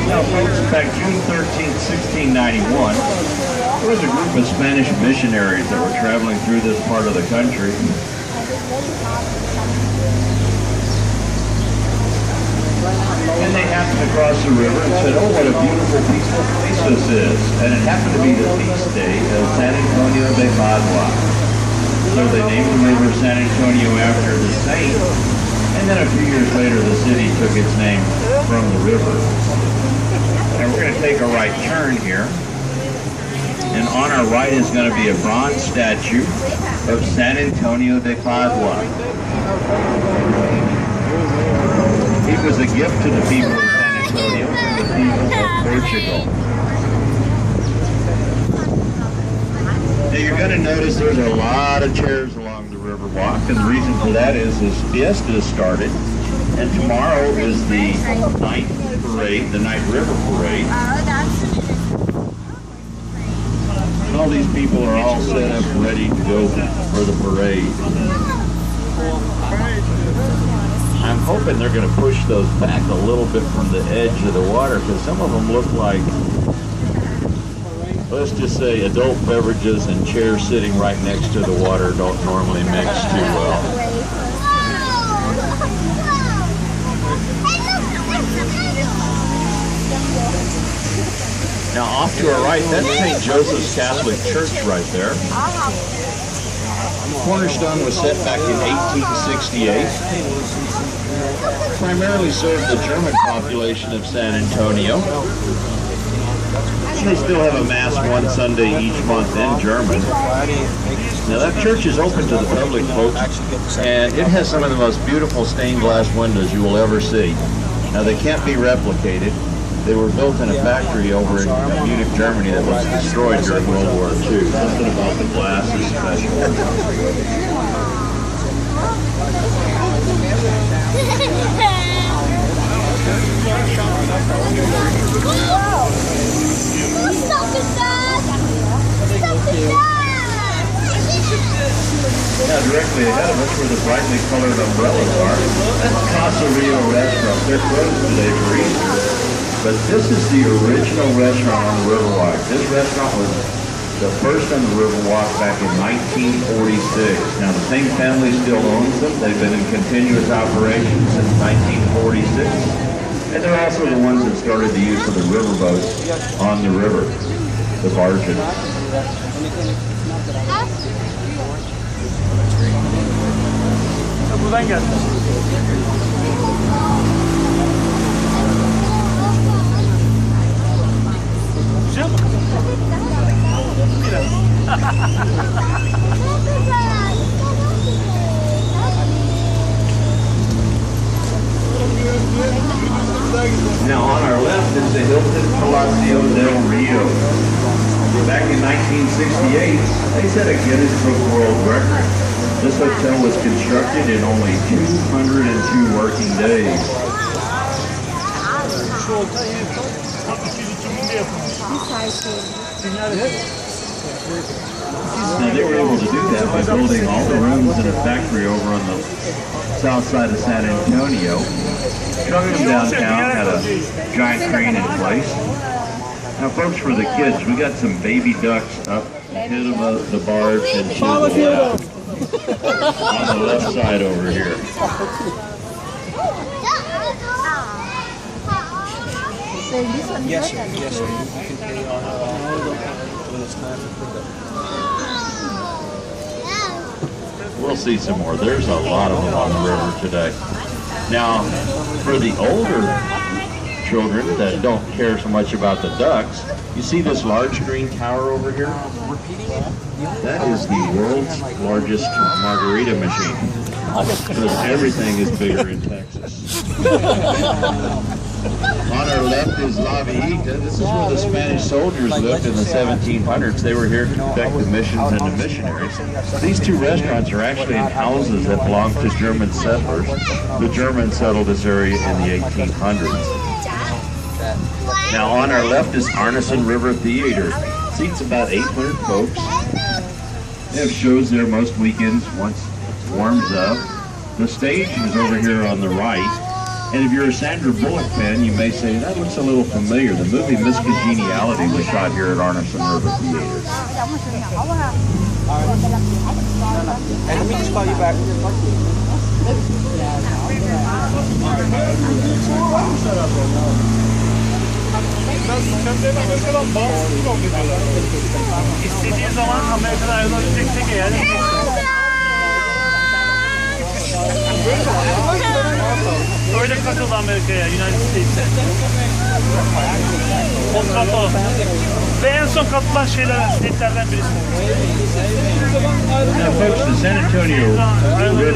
Now, folks, back June 13th, 1691, there was a group of Spanish missionaries that were traveling through this part of the country. And they happened to cross the river and said, oh, what a beautiful, peaceful place this is. And it happened to be the feast day of San Antonio de Padua. So they named the river San Antonio after the saint. And then a few years later, the city took its name from the river. And we're going to take a right turn here. And on our right is going to be a bronze statue of San Antonio de Padua. He was a gift to the people of San Antonio and the people of Portugal. Now you're going to notice there's a lot of chairs along the river walk, and the reason for that is this fiesta has started, and tomorrow is the night parade, the night river parade. And all these people are all set up ready to go for the parade. I'm hoping they're going to push those back a little bit from the edge of the water, because some of them look like, let's just say, adult beverages and chairs sitting right next to the water don't normally mix too well. Now off to our right, that's St. Joseph's Catholic Church right there. Cornerstone was set back in 1868. Primarily served the German population of San Antonio. They still have a Mass one Sunday each month in German. Now that church is open to the public, folks, and it has some of the most beautiful stained glass windows you will ever see. Now they can't be replicated. They were built in a factory over in Munich, Germany that was destroyed during World War II. Something about the glass is special. Now directly ahead of us where the brightly colored umbrellas are, that's Casa Rio restaurant. They're closed today for Easter. But this is the original restaurant on the Riverwalk. This restaurant was the first on the Riverwalk back in 1946. Now the same family still owns them. They've been in continuous operation since 1946. And they're also the ones that started the use of the riverboats on the river, the barges. Now on our left is the Hilton Palacio del Rio. Back in 1968, they set a Guinness Book World Record. This hotel was constructed in only 202 working days. Now they were able to do that by building all the rooms in a factory over on the south side of San Antonio. Truck them downtown, had a giant crane in place. Now folks, for the kids, we got some baby ducks up ahead of the barge and to the left. On the left side over here. Yes, sir. Yes, sir. You can pay on when it's time to pick up. We'll see some more. There's a lot of them on the river today. Now, for the older children that don't care so much about the ducks, you see this large green tower over here? That is the world's largest margarita machine. Because everything is bigger in Texas. On our left is La Villita. This is where the Spanish soldiers lived in the 1700s. They were here to protect the missions and the missionaries. These two restaurants are actually in houses that belonged to German settlers. The Germans settled this area in the 1800s. Now on our left is Arneson River Theater. It seats about 800 folks. They have shows there most weekends once it warms up. The stage is over here on the right. And if you're a Sandra Bullock fan, you may say, that looks a little familiar. The movie Miss Congeniality was shot here at Arneson River Theater. And let me just call you back. İstediğin zaman Amerika'da ayrılabilecek tek eyalet. Öyle katıldı Amerika'ya, United States'e. Kontrat o. Ve en son katılan state'lerden birisi. Now folks, the San Antonio River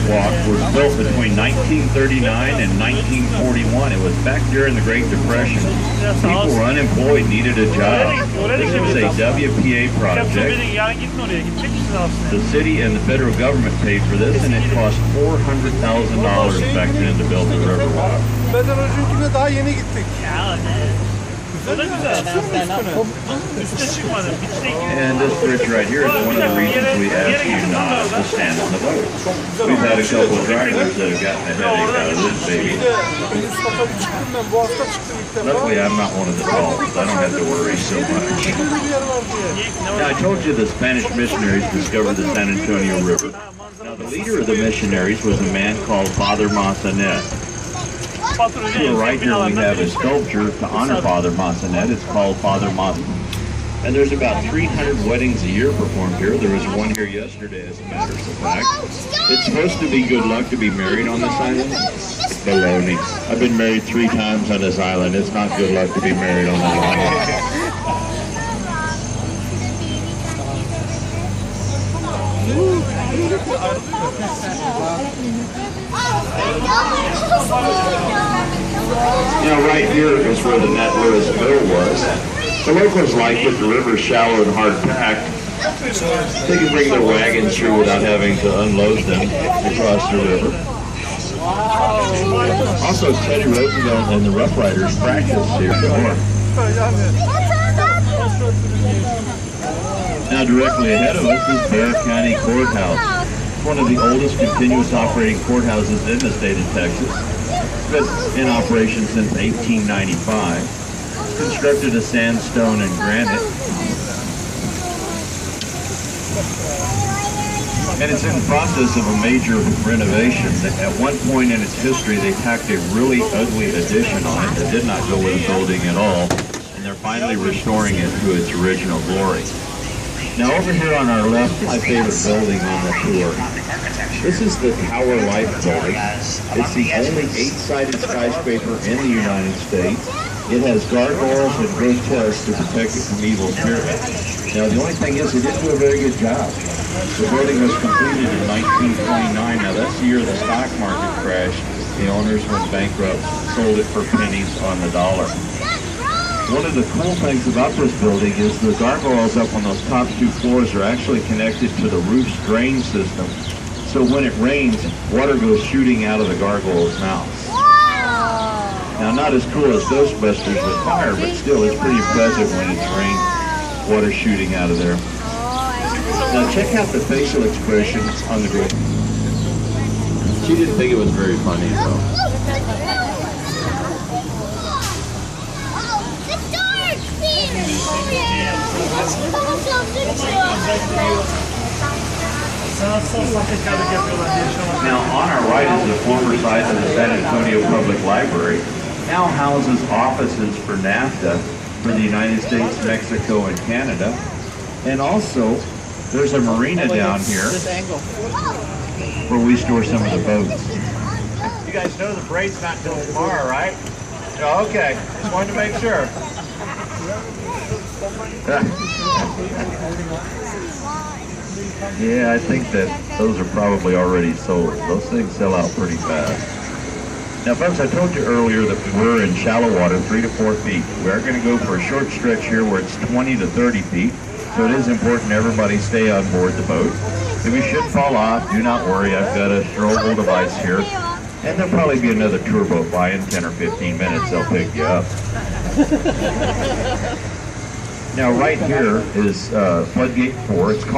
Walk was built between 1939 and 1941. It was back during the Great Depression. People were unemployed, needed a job. This was a WPA project. The city and the federal government paid for this, and it cost $400,000 back then to build the river walk. Bedelöncünküne daha yeni gittik. O da güzel. Üste çıkmadım. And this bridge right here is one of the reasons we ask you not to stand on the boat. We've had a couple of drivers that have gotten a headache out of this baby. Luckily, I'm not one of the dolls. I don't have to worry so much. Now, I told you the Spanish missionaries discovered the San Antonio River. Now, the leader of the missionaries was a man called Father Massanet. To the right here we have a sculpture to honor Father Massanet. It's called Father Massanet. And there's about 300 weddings a year performed here. There was one here yesterday, as a matter of fact. It's supposed to be good luck to be married on this island. Baloney. I've been married 3 times on this island. It's not good luck to be married on this island. Now right here is where the Nat Lewis Mill was. The locals like it. The river's shallow and hard packed. They can bring their wagons through without having to unload them across the river. Also, Teddy Roosevelt and the Rough Riders practiced here before. Now directly ahead of us is Bexar County Courthouse. It's one of the oldest continuous operating courthouses in the state of Texas. It's been in operation since 1895. It's constructed of sandstone and granite. And it's in the process of a major renovation. At one point in its history, they tacked a really ugly addition on it that did not go with the building at all. And they're finally restoring it to its original glory. Now over here on our left, my favorite building on the tour. This is the Tower Life building. It's the only 8-sided skyscraper in the United States. It has gargoyles and grotesques to protect it from evil spirits. Now the only thing is, it didn't do a very good job. The building was completed in 1929. Now that's the year the stock market crashed. The owners went bankrupt, sold it for pennies on the dollar. One of the cool things about this building is the gargoyles up on those top 2 floors are actually connected to the roof's drain system. So when it rains, water goes shooting out of the gargoyle's mouth. Now not as cool as Ghostbusters with fire, but still it's pretty impressive when it's rain, water shooting out of there. Now check out the facial expression on the girl. She didn't think it was very funny though. Now on our right is the former site of the San Antonio Public Library. Now houses offices for NAFTA for the United States, Mexico, and Canada. And also, there's a marina down here where we store some of the boats. You guys know the parade's not till tomorrow, right? Oh, okay, just wanted to make sure. Yeah, I think that those are probably already sold. Those things sell out pretty fast. Now folks, I told you earlier that we're in shallow water, 3 to 4 feet. We are going to go for a short stretch here where it's 20 to 30 feet. So it is important everybody stay on board the boat. If you should fall off, do not worry. I've got a throwable device here. And there'll probably be another tour boat by in 10 or 15 minutes. They'll pick you up. Now right here is floodgate 4. It's called